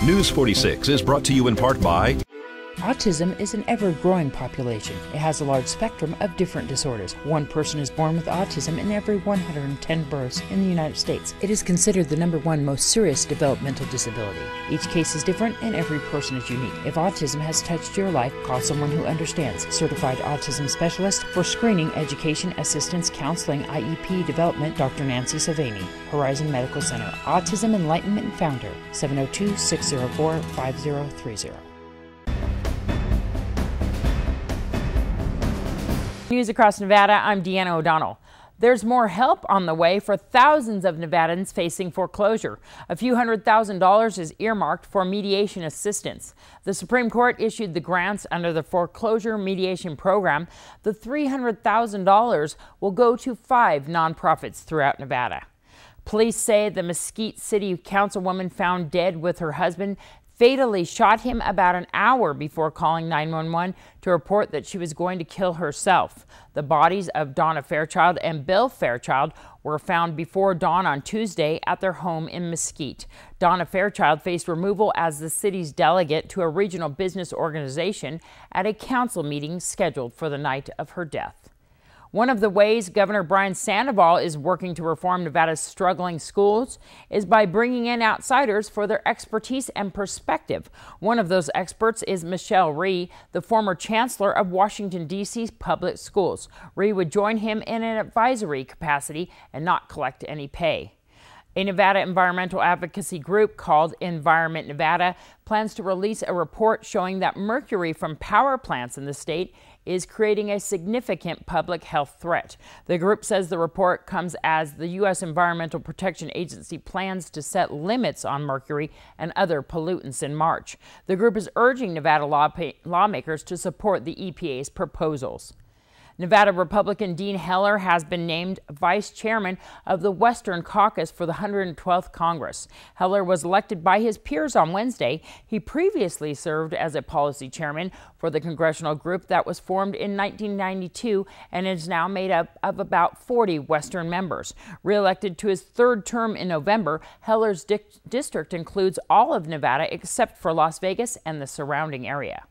News 46 is brought to you in part by Autism is an ever-growing population. It has a large spectrum of different disorders. One person is born with autism in every 110 births in the United States. It is considered the #1 most serious developmental disability. Each case is different and every person is unique. If autism has touched your life, call someone who understands. Certified autism specialist for screening, education, assistance, counseling, IEP development, Dr. Nancy Savani, Horizon Medical Center, Autism Enlightenment Founder, 702-604-5030. News across Nevada, I'm Deanna O'Donnell. There's more help on the way for thousands of Nevadans facing foreclosure. A few $100,000 is earmarked for mediation assistance. The Supreme Court issued the grants under the foreclosure mediation program. The $300,000 will go to 5 nonprofits throughout Nevada. Police say the Mesquite City Councilwoman found dead with her husband fatally shot him about an hour before calling 911 to report that she was going to kill herself. The bodies of Donna Fairchild and Bill Fairchild were found before dawn on Tuesday at their home in Mesquite. Donna Fairchild faced removal as the city's delegate to a regional business organization at a council meeting scheduled for the night of her death. One of the ways Governor Brian Sandoval is working to reform Nevada's struggling schools is by bringing in outsiders for their expertise and perspective. One of those experts is Michelle Rhee, the former chancellor of Washington, D.C.'s public schools. Rhee would join him in an advisory capacity and not collect any pay. A Nevada environmental advocacy group called Environment Nevada plans to release a report showing that mercury from power plants in the state is creating a significant public health threat. The group says the report comes as the U.S. Environmental Protection Agency plans to set limits on mercury and other pollutants in March. The group is urging Nevada lawmakers to support the EPA's proposals. Nevada Republican Dean Heller has been named vice chairman of the Western Caucus for the 112th Congress. Heller was elected by his peers on Wednesday. He previously served as a policy chairman for the congressional group that was formed in 1992 and is now made up of about 40 Western members. Re-elected to his 3rd term in November, Heller's district includes all of Nevada except for Las Vegas and the surrounding area.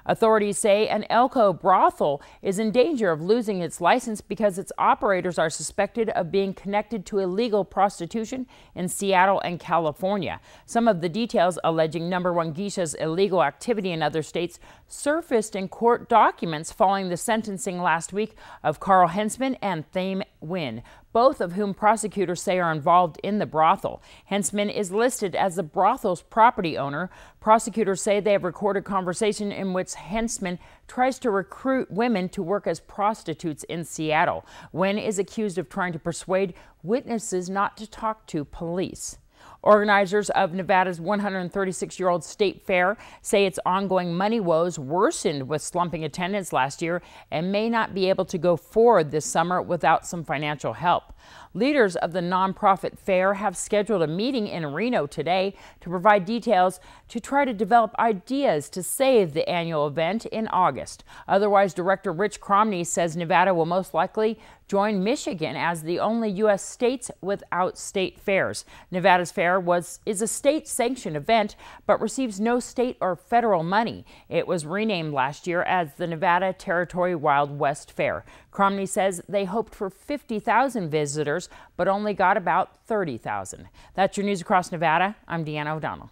Authorities say an Elko brothel is in danger of losing its license because its operators are suspected of being connected to illegal prostitution in Seattle and California. Some of the details alleging No. 1 Geisha's illegal activity in other states surfaced in court documents following the sentencing last week of Carl Hensman and Thame Wynn, both of whom prosecutors say are involved in the brothel. Hensman is listed as the brothel's property owner. Prosecutors say they have recorded conversation in which Hensman tries to recruit women to work as prostitutes in Seattle. Wynn is accused of trying to persuade witnesses not to talk to police. Organizers of Nevada's 136-year-old state fair say its ongoing money woes worsened with slumping attendance last year and may not be able to go forward this summer without some financial help. Leaders of the nonprofit fair have scheduled a meeting in Reno today to provide details to try to develop ideas to save the annual event in August. Otherwise, Director Rich Cromney says Nevada will most likely join Michigan as the only U.S. states without state fairs. Nevada's fair is a state-sanctioned event but receives no state or federal money. It was renamed last year as the Nevada Territory Wild West Fair. Cromney says they hoped for 50,000 visitors but only got about 30,000. That's your news across Nevada. I'm Deanna O'Donnell.